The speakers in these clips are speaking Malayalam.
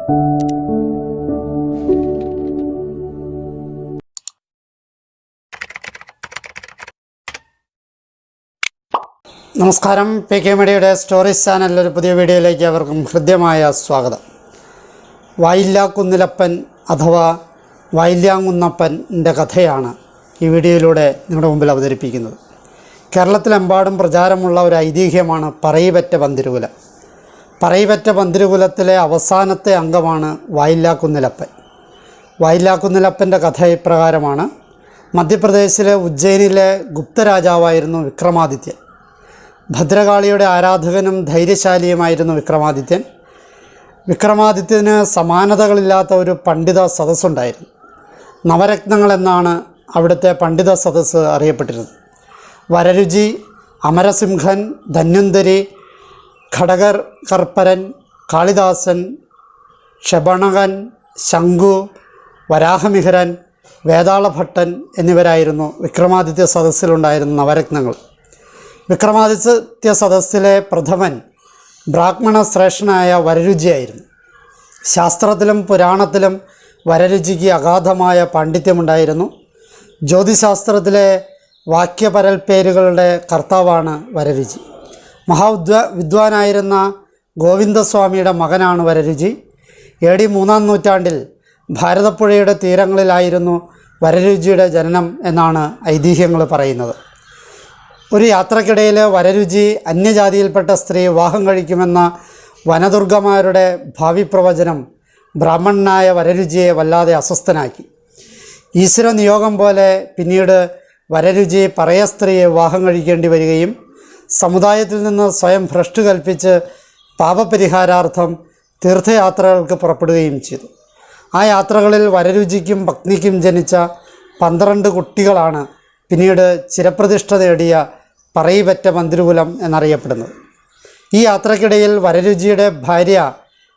നമസ്കാരം. PK മീഡിയയുടെ സ്റ്റോറീസ് ചാനലിൽ ഒരു പുതിയ വീഡിയോയിലേക്ക് അവർക്കും ഹൃദ്യമായ സ്വാഗതം. വായില്ലാക്കുന്നിലപ്പൻ അഥവാ വായില്ലാങ്കുന്നപ്പൻ്റെ കഥയാണ് ഈ വീഡിയോയിലൂടെ നിങ്ങളുടെ മുമ്പിൽ അവതരിപ്പിക്കുന്നത്. കേരളത്തിലെമ്പാടും പ്രചാരമുള്ള ഒരു ഐതിഹ്യമാണ് പറയിപെറ്റ പന്തിരുകുലം. പറയിപെറ്റ പന്തിരുകുലത്തിലെ അവസാനത്തെ അംഗമാണ് വായില്ലാക്കുന്നിലപ്പൻ. വായില്ലാക്കുന്നിലപ്പൻ്റെ കഥ ഇപ്രകാരമാണ്. മധ്യപ്രദേശിലെ ഉജ്ജയിനിലെ ഗുപ്തരാജാവായിരുന്നു വിക്രമാദിത്യൻ. ഭദ്രകാളിയുടെ ആരാധകനും ധൈര്യശാലിയുമായിരുന്നു വിക്രമാദിത്യൻ. വിക്രമാദിത്യന് സമാനതകളില്ലാത്ത ഒരു പണ്ഡിത സദസ്സുണ്ടായിരുന്നു. നവരത്നങ്ങൾ എന്നാണ് അവിടുത്തെ പണ്ഡിത സദസ്സ് അറിയപ്പെട്ടിരുന്നത്. വരരുചി, അമരസിംഹൻ, ധന്വന്തരി, ഘടകർപ്പരൻ, കാളിദാസൻ, ക്ഷപണകൻ, ശംഖു, വരാഹമിഹിരൻ, വേതാളഭട്ടൻ എന്നിവരായിരുന്നു വിക്രമാദിത്യ സദസ്സിലുണ്ടായിരുന്ന നവരത്നങ്ങൾ. വിക്രമാദിത്യ സദസ്സിലെ പ്രഥമൻ ബ്രാഹ്മണ ശ്രേഷ്ഠനായ വരരുചിയായിരുന്നു. ശാസ്ത്രത്തിലും പുരാണത്തിലും വരരുചിക്ക് അഗാധമായ പാണ്ഡിത്യമുണ്ടായിരുന്നു. ജ്യോതിശാസ്ത്രത്തിലെ വാക്യപരൽപ്പേരുകളുടെ കർത്താവാണ് വരരുചി. വിദ്വാനായിരുന്ന ഗോവിന്ദസ്വാമിയുടെ മകനാണ് വരരുചി. AD 3-ാം നൂറ്റാണ്ടിൽ ഭാരതപ്പുഴയുടെ തീരങ്ങളിലായിരുന്നു വരരുചിയുടെ ജനനം എന്നാണ് ഐതിഹ്യങ്ങൾ പറയുന്നത്. ഒരു യാത്രക്കിടയിൽ വരരുചി അന്യജാതിയിൽപ്പെട്ട സ്ത്രീ വിവാഹം കഴിക്കുമെന്ന വനദുർഗമാരുടെ ഭാവി പ്രവചനം ബ്രാഹ്മണനായ വരരുചിയെ വല്ലാതെ അസ്വസ്ഥനാക്കി. ഈശ്വര നിയോഗം പോലെ പിന്നീട് വരരുചി പറയ സ്ത്രീയെ വിവാഹം കഴിക്കേണ്ടി വരികയും സമുദായത്തിൽ നിന്ന് സ്വയം ഭ്രഷ്ട് കൽപ്പിച്ച് പാപപരിഹാരാർത്ഥം തീർത്ഥയാത്രകൾക്ക് പുറപ്പെടുകയും ചെയ്തു. ആ യാത്രകളിൽ വരരുചിക്കും പത്നിക്കും ജനിച്ച 12 കുട്ടികളാണ് പിന്നീട് ചിരപ്രതിഷ്ഠ നേടിയ പറയിപെറ്റ പന്തിരുകുലം എന്നറിയപ്പെടുന്നത്. ഈ യാത്രക്കിടയിൽ വരരുചിയുടെ ഭാര്യ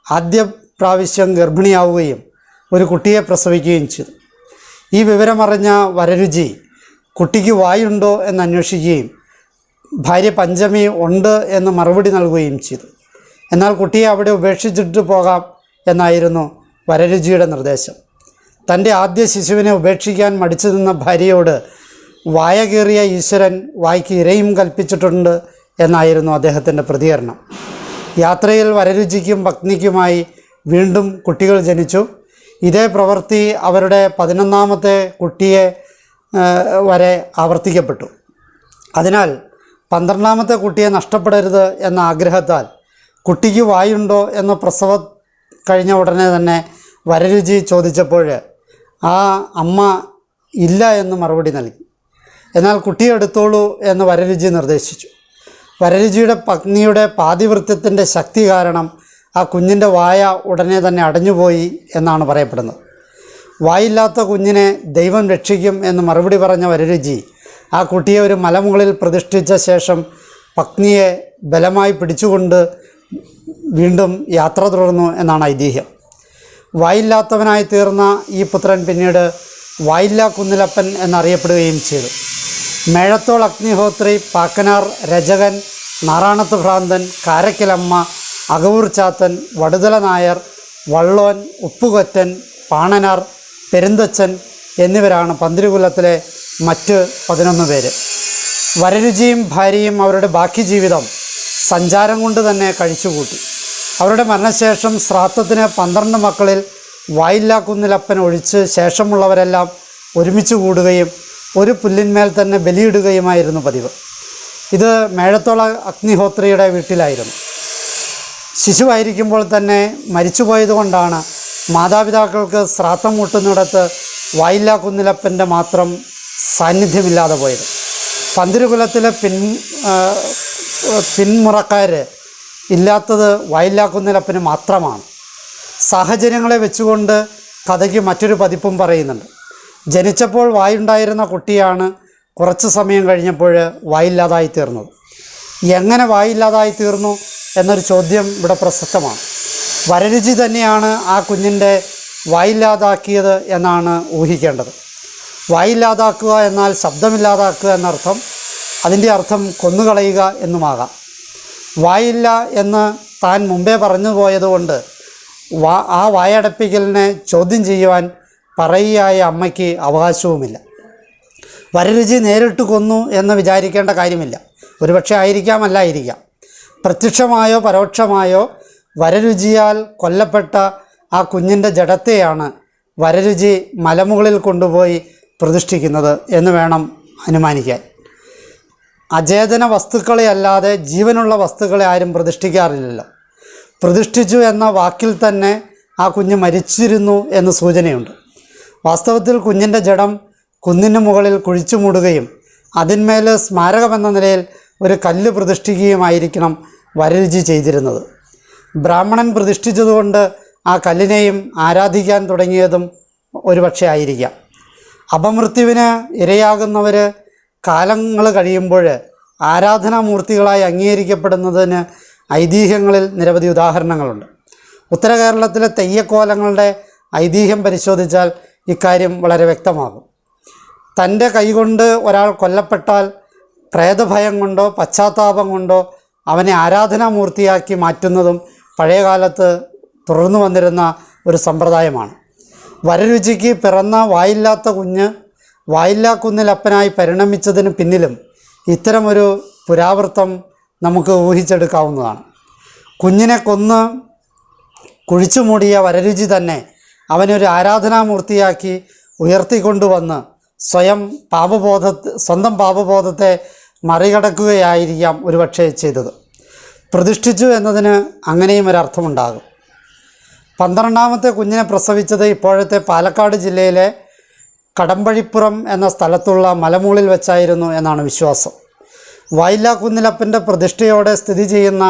ആദ്യ പ്രാവശ്യം ഗർഭിണിയാവുകയും ഒരു കുട്ടിയെ പ്രസവിക്കുകയും ചെയ്തു. ഈ വിവരമറിഞ്ഞ വരരുചി കുട്ടിക്ക് വായുണ്ടോ എന്ന് അന്വേഷിക്കുകയും ഭാര്യ പഞ്ചമി ഉണ്ട് എന്ന് മറുപടി നൽകുകയും ചെയ്തു. എന്നാൽ കുട്ടിയെ അവിടെ ഉപേക്ഷിച്ചിട്ട് പോകാം എന്നായിരുന്നു വരരുചിയുടെ നിർദ്ദേശം. തൻ്റെ ആദ്യ ശിശുവിനെ ഉപേക്ഷിക്കാൻ മടിച്ചു നിന്ന ഭാര്യയോട് വായ കീറിയ ഈശ്വരൻ വായ്ക്ക് ഇരയും കൽപ്പിച്ചിട്ടുണ്ട് എന്നായിരുന്നു അദ്ദേഹത്തിൻ്റെ പ്രതികരണം. യാത്രയിൽ വരരുചിക്കും പത്നിക്കുമായി വീണ്ടും കുട്ടികൾ ജനിച്ചു. ഇതേ പ്രവൃത്തി അവരുടെ 11ാമത്തെ കുട്ടിയെ വരെ ആവർത്തിക്കപ്പെട്ടു. അതിനാൽ 12ാമത്തെ കുട്ടിയെ നഷ്ടപ്പെടരുത് എന്ന ആഗ്രഹത്താൽ കുട്ടിക്ക് വായുണ്ടോ എന്ന് പ്രസവം കഴിഞ്ഞ ഉടനെ തന്നെ വരരുചി ചോദിച്ചപ്പോൾ ആ അമ്മ ഇല്ല എന്ന് മറുപടി നൽകി. എന്നാൽ കുട്ടിയെ എടുത്തോളൂ എന്ന് വരരുചി നിർദ്ദേശിച്ചു. വരരുചിയുടെ പത്നിയുടെ പാതിവൃത്യത്തിൻ്റെ ശക്തി കാരണം ആ കുഞ്ഞിൻ്റെ വായ ഉടനെ തന്നെ അടഞ്ഞുപോയി എന്നാണ് പറയപ്പെടുന്നത്. വായില്ലാത്ത കുഞ്ഞിനെ ദൈവം രക്ഷിക്കും എന്ന് മറുപടി പറഞ്ഞ വരരുചി ആ കുട്ടിയെ ഒരു മലമുകളിൽ പ്രതിഷ്ഠിച്ച ശേഷം പത്നിയെ ബലമായി പിടിച്ചുകൊണ്ട് വീണ്ടും യാത്ര തുടർന്നു എന്നാണ് ഐതിഹ്യം. വായില്ലാത്തവനായി തീർന്ന ഈ പുത്രൻ പിന്നീട് വായില്ലാക്കുന്നിലപ്പൻ എന്നറിയപ്പെടുകയും ചെയ്തു. മേഴത്തോൾ അഗ്നിഹോത്രി, പാക്കനാർ രചകൻ, നാറാണത്ത് ഭ്രാന്തൻ, കാരക്കലമ്മ, അകവൂർ ചാത്തൻ, വടുതല നായർ, വള്ളോൻ, ഉപ്പുകൊറ്റൻ, പാണനാർ, പെരുന്തച്ചൻ എന്നിവരാണ് പന്തിരുകുലത്തിലെ മറ്റ് 11 പേര്. വരരുചിയും ഭാര്യയും അവരുടെ ബാക്കി ജീവിതം സഞ്ചാരം കൊണ്ട് തന്നെ കഴിച്ചുകൂട്ടി. അവരുടെ മരണശേഷം ശ്രാദ്ധത്തിന് 12 മക്കളിൽ വായില്ലാക്കുന്നിലപ്പൻ ഒഴിച്ച് ശേഷമുള്ളവരെല്ലാം ഒരുമിച്ച് കൂടുകയും ഒരു പുല്ലിന്മേൽ തന്നെ ബലിയിടുകയുമായിരുന്നു പതിവ്. ഇത് മേഴത്തോള അഗ്നിഹോത്രിയുടെ വീട്ടിലായിരുന്നു. ശിശുവായിരിക്കുമ്പോൾ തന്നെ മരിച്ചുപോയതുകൊണ്ടാണ് മാതാപിതാക്കൾക്ക് ശ്രാദ്ധം മുട്ടുന്നിടത്ത് വായില്ലാക്കുന്നിലപ്പൻ്റെ മാത്രം സാന്നിധ്യമില്ലാതെ പോയത്. പന്തിരുകുലത്തിലെ പിന്മുറക്കാർ ഇല്ലാത്തത് വായില്ലാക്കുന്നിലപ്പന് മാത്രമാണ്. സാഹചര്യങ്ങളെ വെച്ചുകൊണ്ട് കഥയ്ക്ക് മറ്റൊരു പതിപ്പും പറയുന്നുണ്ട്. ജനിച്ചപ്പോൾ വായുണ്ടായിരുന്ന കുട്ടിയാണ് കുറച്ച് സമയം കഴിഞ്ഞപ്പോൾ വായില്ലാതായി തീർന്നത്. എങ്ങനെ വായില്ലാതായി തീർന്നു എന്നൊരു ചോദ്യം ഇവിടെ പ്രസക്തമാണ്. വരരുചി തന്നെയാണ് ആ കുഞ്ഞിൻ്റെ വായില്ലാതാക്കിയത് എന്നാണ് ഊഹിക്കേണ്ടത്. വായില്ലാതാക്കുക എന്നാൽ ശബ്ദമില്ലാതാക്കുക എന്നർത്ഥം. അതിൻ്റെ അർത്ഥം കൊന്നുകളയുക എന്നുമാകാം. വായില്ല എന്ന് താൻ മുമ്പേ പറഞ്ഞു പോയതുകൊണ്ട് ആ വായടപ്പിക്കലിനെ ചോദ്യം ചെയ്യുവാൻ പറയുകയായ അമ്മയ്ക്ക് അവകാശവുമില്ല. വരരുചി നേരിട്ട് കൊന്നു എന്ന് വിചാരിക്കേണ്ട കാര്യമില്ല. ഒരുപക്ഷെ ആയിരിക്കാം, അല്ലായിരിക്കാം. പ്രത്യക്ഷമായോ പരോക്ഷമായോ വരരുചിയാൽ കൊല്ലപ്പെട്ട ആ കുഞ്ഞിൻ്റെ ജഡത്തെയാണ് വരരുചി മലമുകളിൽ കൊണ്ടുപോയി പ്രതിഷ്ഠിക്കുന്നത് എന്ന് വേണം അനുമാനിക്കാൻ. അചേതന വസ്തുക്കളെ അല്ലാതെ ജീവനുള്ള വസ്തുക്കളെ ആരും പ്രതിഷ്ഠിക്കാറില്ലല്ലോ. പ്രതിഷ്ഠിച്ചു എന്ന വാക്കിൽ തന്നെ ആ കുഞ്ഞ് മരിച്ചിരുന്നു എന്ന് സൂചനയുണ്ട്. വാസ്തവത്തിൽ കുഞ്ഞിൻ്റെ ജഡം കുന്നിന് മുകളിൽ കുഴിച്ചു മൂടുകയും അതിന്മേൽ സ്മാരകമെന്ന നിലയിൽ ഒരു കല്ല് പ്രതിഷ്ഠിക്കുകയുമായിരിക്കണം വരരുചി ചെയ്തിരുന്നത്. ബ്രാഹ്മണൻ പ്രതിഷ്ഠിച്ചതുകൊണ്ട് ആ കല്ലിനെയും ആരാധിക്കാൻ തുടങ്ങിയതും ഒരുപക്ഷെ ആയിരിക്കാം. അപമൃത്യുവിന് ഇരയാകുന്നവർ കാലങ്ങൾ കഴിയുമ്പോൾ ആരാധനാമൂർത്തികളായി അംഗീകരിക്കപ്പെടുന്നതിന് ഐതിഹ്യങ്ങളിൽ നിരവധി ഉദാഹരണങ്ങളുണ്ട്. ഉത്തര കേരളത്തിലെ തെയ്യക്കോലങ്ങളുടെ ഐതിഹ്യം പരിശോധിച്ചാൽ ഇക്കാര്യം വളരെ വ്യക്തമാകും. തൻ്റെ കൈകൊണ്ട് ഒരാൾ കൊല്ലപ്പെട്ടാൽ പ്രേതഭയം കൊണ്ടോ പശ്ചാത്താപം കൊണ്ടോ അവനെ ആരാധനാമൂർത്തിയാക്കി മാറ്റുന്നതും പഴയകാലത്ത് തുടർന്നു വന്നിരുന്ന ഒരു സമ്പ്രദായമാണ്. വരരുചിക്ക് പിറന്ന വായില്ലാത്ത കുഞ്ഞ് വായില്ലാക്കുന്നിലപ്പനായി പരിണമിച്ചതിന് പിന്നിലും ഇത്തരമൊരു പുരാവൃത്തം നമുക്ക് ഊഹിച്ചെടുക്കാവുന്നതാണ്. കുഞ്ഞിനെ കൊന്ന് കുഴിച്ചു മൂടിയ വരരുചി തന്നെ അവനൊരു ആരാധനാമൂർത്തിയാക്കി ഉയർത്തിക്കൊണ്ടുവന്ന് സ്വന്തം പാപബോധത്തെ മറികടക്കുകയായിരിക്കാം ഒരുപക്ഷെ ചെയ്തത്. പ്രതിഷ്ഠിച്ചു എന്നതിന് അങ്ങനെയും ഒരർത്ഥമുണ്ടാകും. 12ാമത്തെ കുഞ്ഞിനെ പ്രസവിച്ചത് ഇപ്പോഴത്തെ പാലക്കാട് ജില്ലയിലെ കടമ്പഴിപ്പുറം എന്ന സ്ഥലത്തുള്ള മലമുകളിൽ വെച്ചായിരുന്നു എന്നാണ് വിശ്വാസം. വായില്ലാക്കുന്നിലപ്പൻ്റെ പ്രതിഷ്ഠയോടെ സ്ഥിതി ചെയ്യുന്ന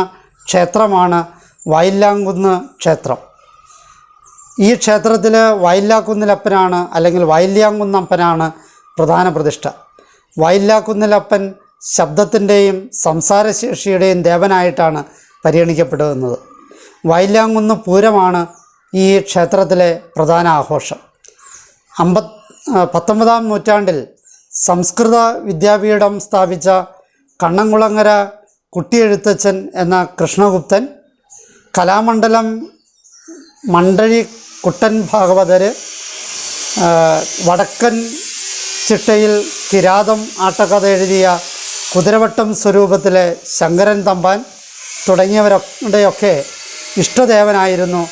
ക്ഷേത്രമാണ് വായില്ലാങ്കുന്ന് ക്ഷേത്രം. ഈ ക്ഷേത്രത്തിൽ വായില്ലാക്കുന്നിലപ്പനാണ് അല്ലെങ്കിൽ വായില്യാങ്കുന്നപ്പനാണ് പ്രധാന പ്രതിഷ്ഠ. വായില്ലാക്കുന്നിലപ്പൻ ശബ്ദത്തിൻ്റെയും സംസാരശേഷിയുടെയും ദേവനായിട്ടാണ് പരിഗണിക്കപ്പെടുന്നത്. വായില്ലാങ്കുന്ന് പൂരമാണ് ഈ ക്ഷേത്രത്തിലെ പ്രധാന ആഘോഷം. 19ാം നൂറ്റാണ്ടിൽ സംസ്കൃത വിദ്യാപീഠം സ്ഥാപിച്ച കണ്ണംകുളങ്ങര കുട്ടിയെഴുത്തച്ഛൻ എന്ന കൃഷ്ണഗുപ്തൻ, കലാമണ്ഡലം മണ്ഡഴി കുട്ടൻ ഭാഗവതർ, വടക്കൻ ചിട്ടയിൽ കിരാതം ആട്ടക്കഥ എഴുതിയ കുതിരവട്ടം സ്വരൂപത്തിലെ ശങ്കരൻ തമ്പാൻ തുടങ്ങിയവരുടെയൊക്കെ ഇഷ്ടദേവനായിരുന്നു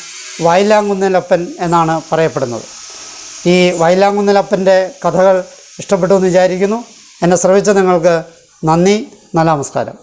വായില്ലാങ്കുന്നിലപ്പൻ എന്നാണ് പറയപ്പെടുന്നത്. ഈ വായില്ലാങ്കുന്നിലപ്പൻ്റെ കഥകൾ ഇഷ്ടപ്പെട്ടു എന്ന് വിചാരിക്കുന്നു. എന്നെ ശ്രവിച്ച നിങ്ങൾക്ക് നന്ദി. നല്ല നമസ്കാരം.